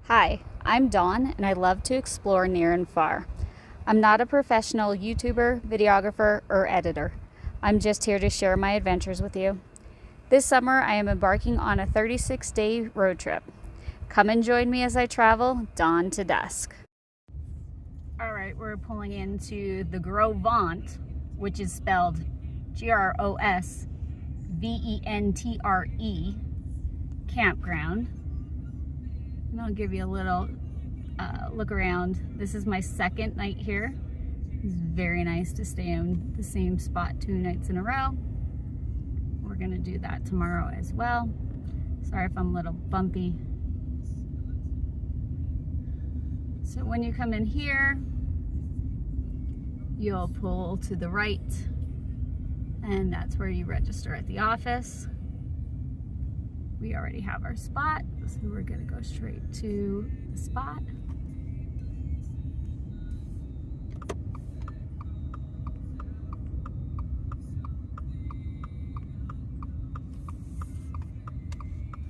Hi, I'm Dawn and I love to explore near and far. I'm not a professional YouTuber, videographer, or editor. I'm just here to share my adventures with you. This summer I am embarking on a 36-day road trip. Come and join me as I travel dawn to dusk. Alright, we're pulling into the Gros Ventre, which is spelled Grosventre campground. And I'll give you a little look around. This is my second night here. It's very nice to stay in the same spot 2 nights in a row. We're gonna do that tomorrow as well. Sorry if I'm a little bumpy. So when you come in here, you'll pull to the right, and that's where you register at the office. We already have our spot, so we're gonna go straight to the spot.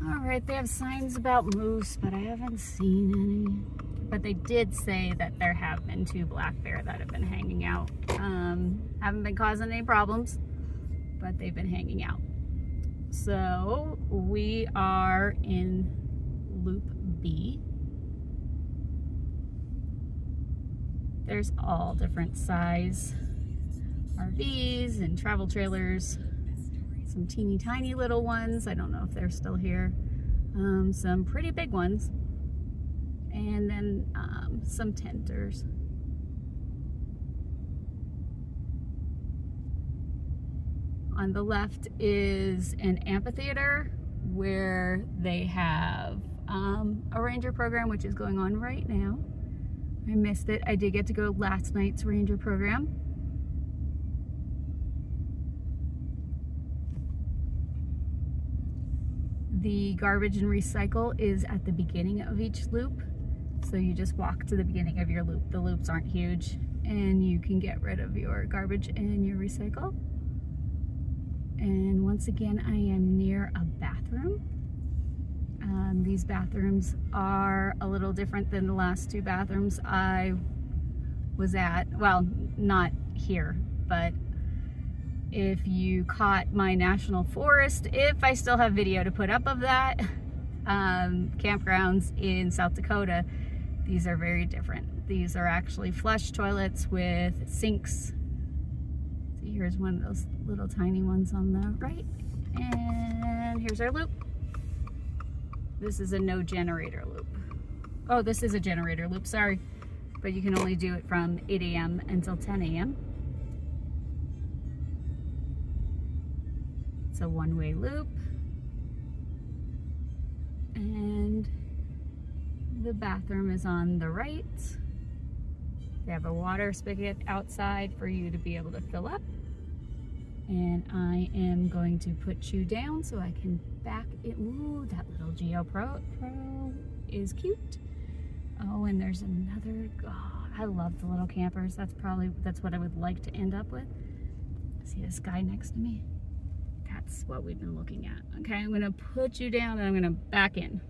All right, they have signs about moose, but I haven't seen any. But they did say that there have been 2 black bear that have been hanging out. Haven't been causing any problems, but they've been hanging out. So we are in Loop B. There's all different size RVs and travel trailers. Some teeny tiny little ones. I don't know if they're still here. Some pretty big ones. And then some tenters. On the left is an amphitheater where they have a ranger program, which is going on right now. I missed it. I did get to go to last night's ranger program. The garbage and recycle is at the beginning of each loop. So you just walk to the beginning of your loop. The loops aren't huge, and you can get rid of your garbage and your recycle. And once again, I am near a bathroom. These bathrooms are a little different than the last 2 bathrooms I was at. Well, not here, but if you caught my national forest, if I still have video to put up of that, campgrounds in South Dakota, these are very different. These are actually flush toilets with sinks. So here's one of those little tiny ones on the right. And here's our loop. This is a no generator loop. Oh, this is a generator loop, sorry. But you can only do it from 8 a.m. until 10 a.m. It's a one-way loop. And the bathroom is on the right. They have a water spigot outside for you to be able to fill up. And I am going to put you down so I can back it. Ooh, that little GoPro is cute. Oh, and there's another. Oh, I love the little campers. That's what I would like to end up with. See this guy next to me? That's what we've been looking at. Okay, I'm gonna put you down and I'm gonna back in.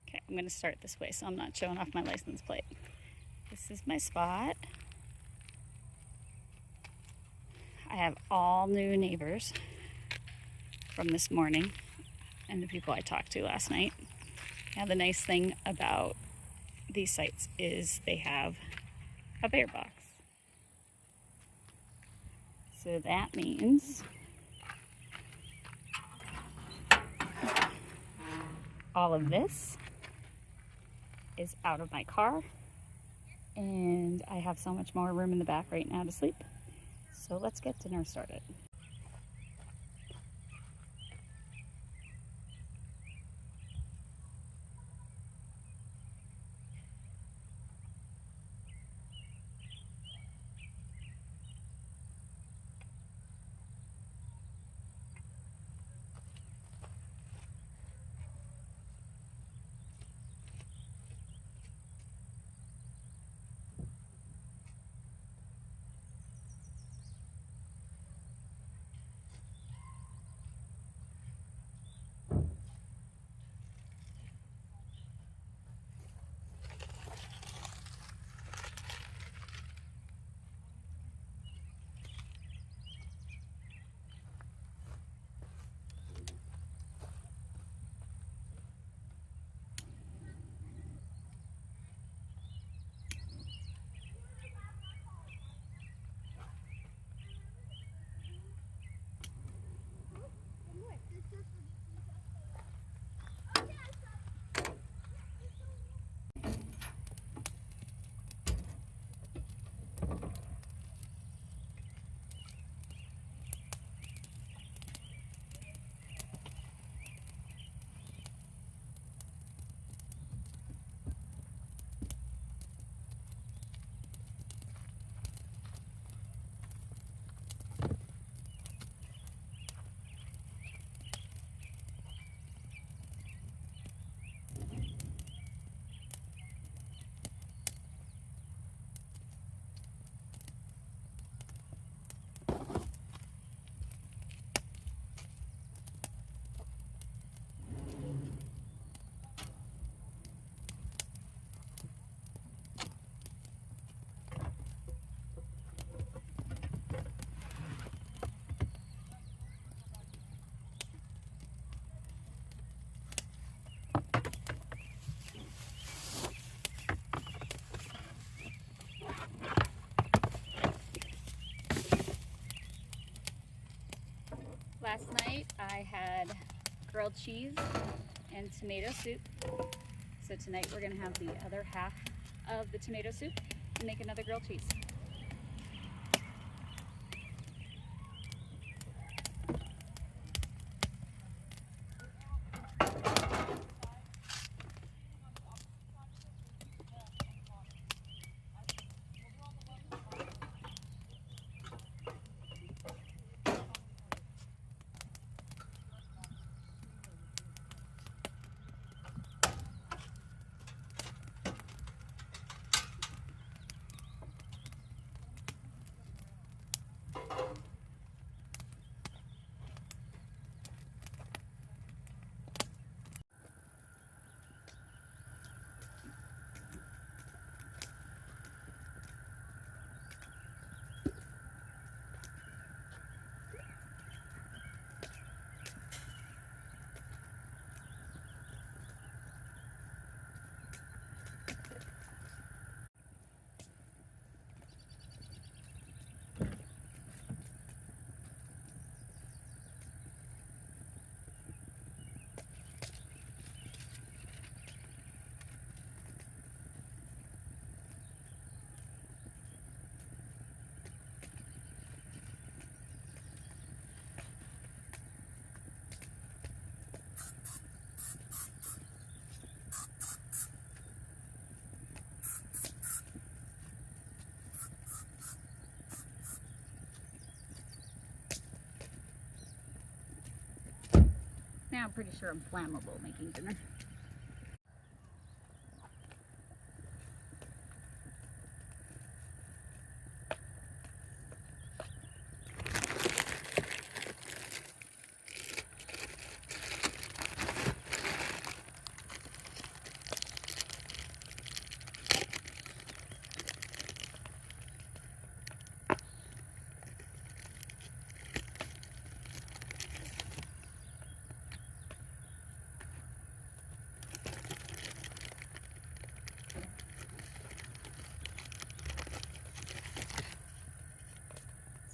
Okay, I'm gonna start this way so I'm not showing off my license plate. This is my spot. I have all new neighbors from this morning and the people I talked to last night. Now the nice thing about these sites is they have a bear box. So that means all of this is out of my car, and I have so much more room in the back right now to sleep. So let's get dinner started. I had grilled cheese and tomato soup. So tonight we're gonna have the other half of the tomato soup and make another grilled cheese. Now I'm pretty sure I'm flammable making dinner.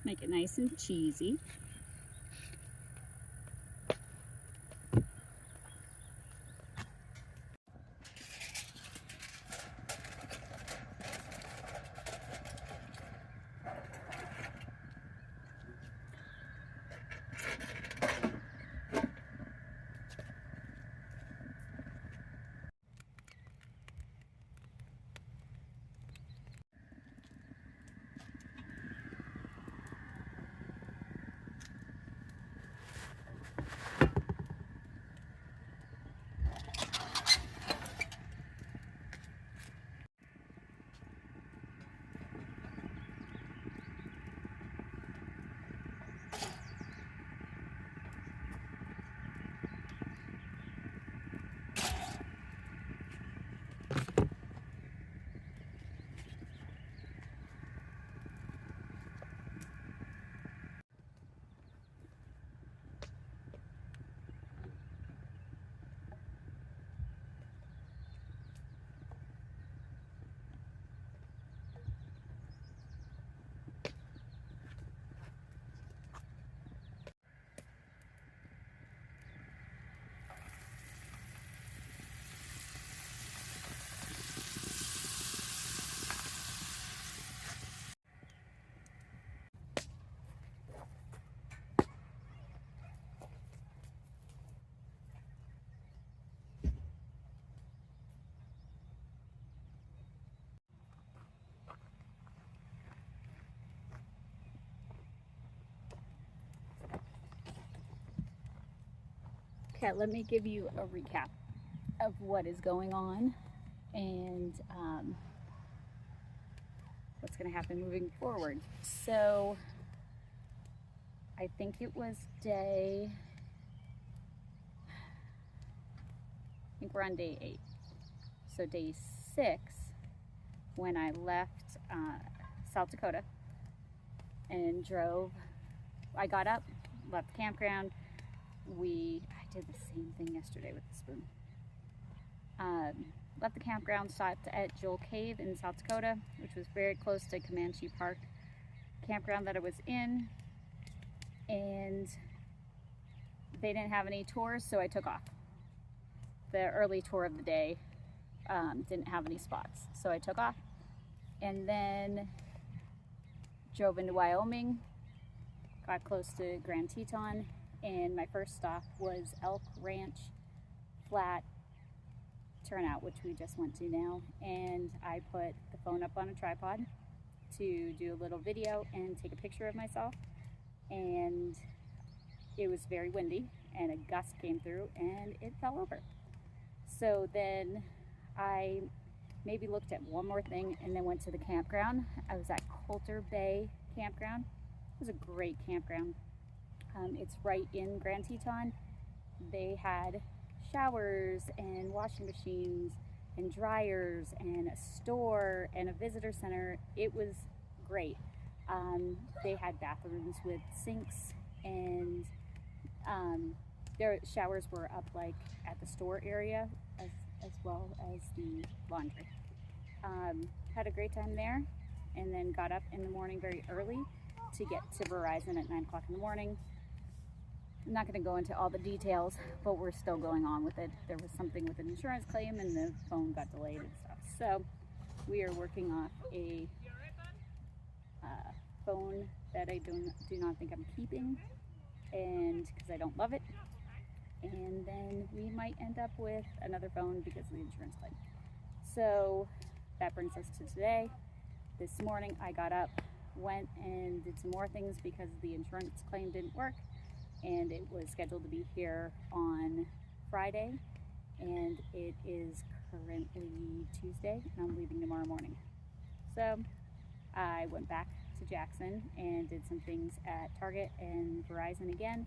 Let's make it nice and cheesy. Okay, let me give you a recap of what is going on and what's going to happen moving forward. So I think it was I think we're on day 8. So day 6, when I left South Dakota and I got up, left the campground. I did the same thing yesterday with the spoon. Left the campground, stopped at Jewel Cave in South Dakota, which was very close to Comanche Park campground that I was in. And they didn't have any tours, so I took off. The early tour of the day didn't have any spots, so I took off. And then drove into Wyoming, got close to Grand Teton, and my first stop was Elk Ranch Flat Turnout, which we just went to now. And I put the phone up on a tripod to do a little video and take a picture of myself. And it was very windy, and a gust came through and it fell over. So then I maybe looked at one more thing and then went to the campground. I was at Coulter Bay Campground. It was a great campground. It's right in Grand Teton. They had showers and washing machines and dryers and a store and a visitor center. It was great. They had bathrooms with sinks, and their showers were up like at the store area as well as the laundry. Had a great time there, and then got up in the morning very early to get to Verizon at 9 o'clock in the morning. I'm not going to go into all the details, but we're still going on with it. There was something with an insurance claim and the phone got delayed and stuff. So we are working off a phone that I do not think I'm keeping, and because I don't love it. And then we might end up with another phone because of the insurance claim. So that brings us to today. This morning I got up, went and did some more things because the insurance claim didn't work, and it was scheduled to be here on Friday, and it is currently Tuesday, and I'm leaving tomorrow morning. So I went back to Jackson and did some things at Target and Verizon again.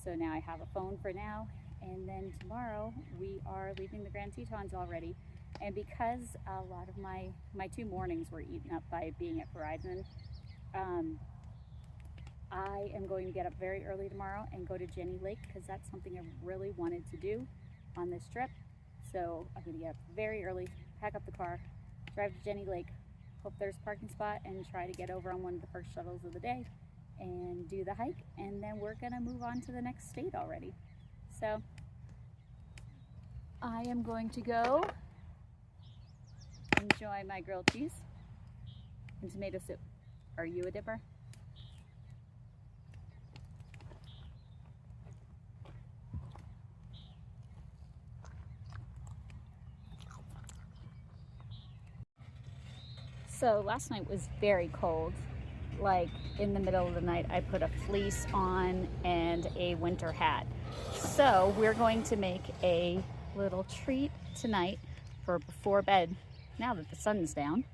So now I have a phone for now, and then tomorrow we are leaving the Grand Tetons already. And because a lot of my 2 mornings were eaten up by being at Verizon, I am going to get up very early tomorrow and go to Jenny Lake, because that's something I really wanted to do on this trip. So I'm going to get up very early, pack up the car, drive to Jenny Lake, hope there's a parking spot, and try to get over on one of the first shuttles of the day and do the hike. And then we're going to move on to the next state already. So I am going to go enjoy my grilled cheese and tomato soup. Are you a dipper? So last night was very cold. Like in the middle of the night, I put a fleece on and a winter hat. So we're going to make a little treat tonight for before bed, now that the sun's down.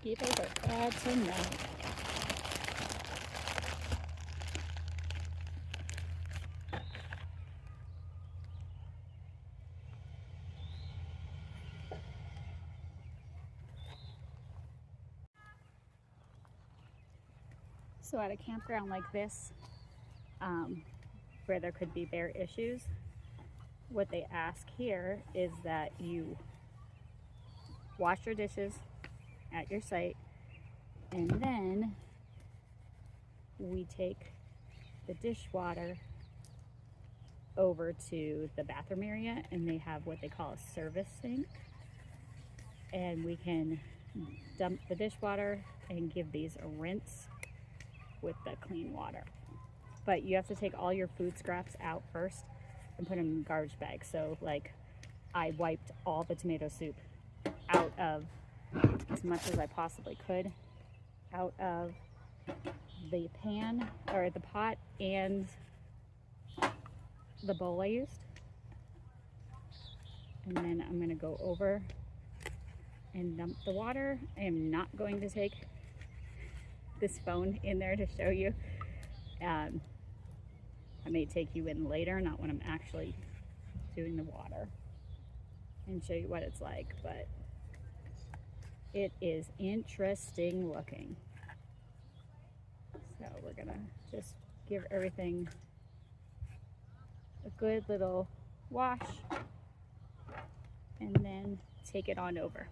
Mosquitoes are bad tonight. So at a campground like this, where there could be bear issues, what they ask here is that you wash your dishes at your site, and then we take the dishwater over to the bathroom area, and they have what they call a service sink, and we can dump the dishwater and give these a rinse with the clean water. But you have to take all your food scraps out first and put them in garbage bags. So like I wiped all the tomato soup out of, as much as I possibly could, out of the pan or the pot and the bowl I used. And then I'm gonna go over and dump the water. I am not going to take this phone in there to show you. I may take you in later, not when I'm actually doing the water, and show you what it's like, but it is interesting looking. So we're gonna just give everything a good little wash and then take it on over.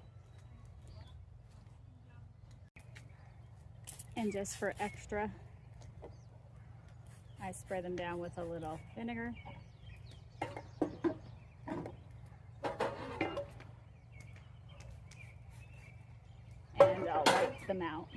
And just for extra, I spray them down with a little vinegar. And I'll wipe them out.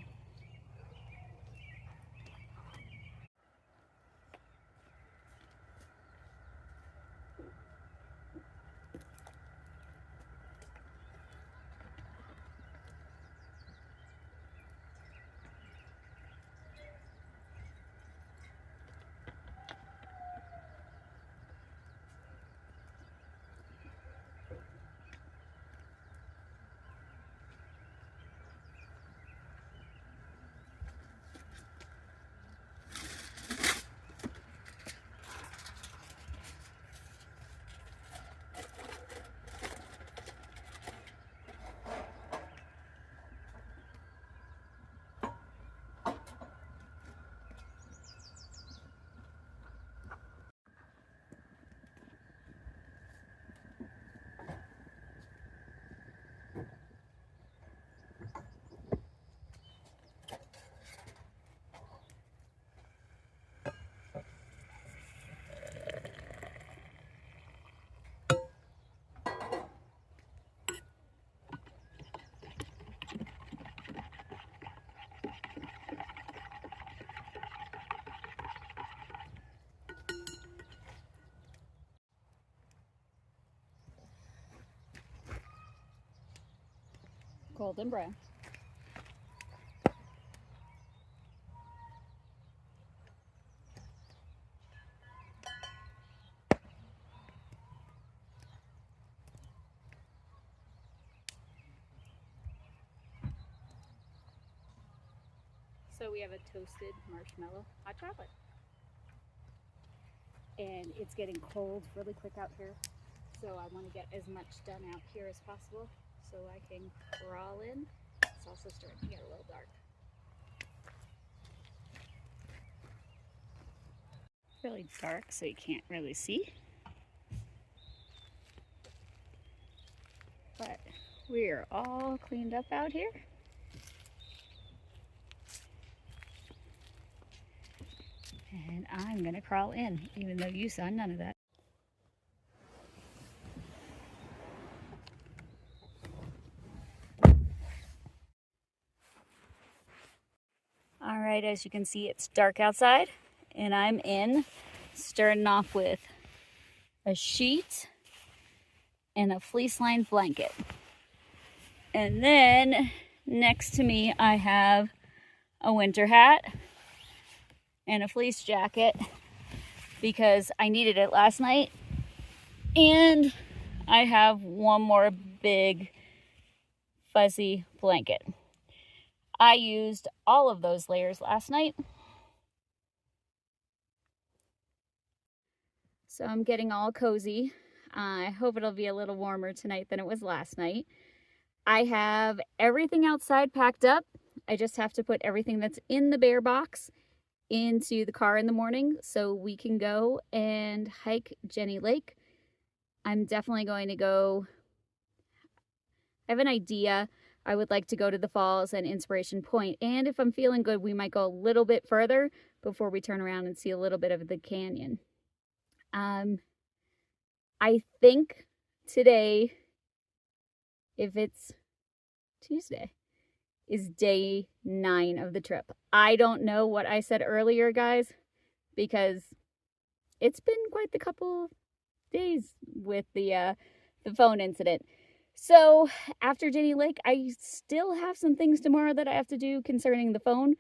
Golden brown. So we have a toasted marshmallow hot chocolate. And it's getting cold really quick out here. So I want to get as much done out here as possible so I can crawl in. It's also starting to get a little dark. Really dark so you can't really see. But we are all cleaned up out here. And I'm gonna crawl in, even though you saw none of that. All right, as you can see, it's dark outside, and I'm in, starting off with a sheet and a fleece lined blanket. And then next to me, I have a winter hat and a fleece jacket because I needed it last night. And I have one more big fuzzy blanket. I used all of those layers last night. So I'm getting all cozy. I hope it'll be a little warmer tonight than it was last night. I have everything outside packed up. I just have to put everything that's in the bear box into the car in the morning so we can go and hike Jenny Lake. I'm definitely going to go. I have an idea. I would like to go to the falls and Inspiration Point, and if I'm feeling good, we might go a little bit further before we turn around and see a little bit of the canyon. I think today, if it's Tuesday, is day 9 of the trip. I don't know what I said earlier, guys, because it's been quite the couple days with the phone incident. So after Jenny Lake, I still have some things tomorrow that I have to do concerning the phone.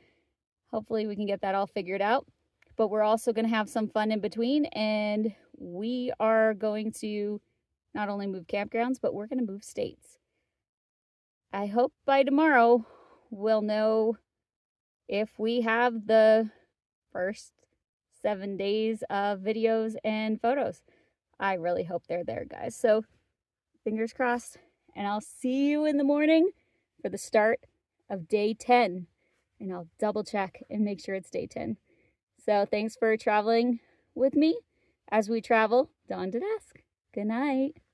Hopefully we can get that all figured out. But we're also going to have some fun in between, and we are going to not only move campgrounds, but we're going to move states. I hope by tomorrow we'll know if we have the first 7 days of videos and photos. I really hope they're there, guys. So fingers crossed, and I'll see you in the morning for the start of day 10. And I'll double check and make sure it's day 10. So thanks for traveling with me as we travel dawn to dusk. Good night.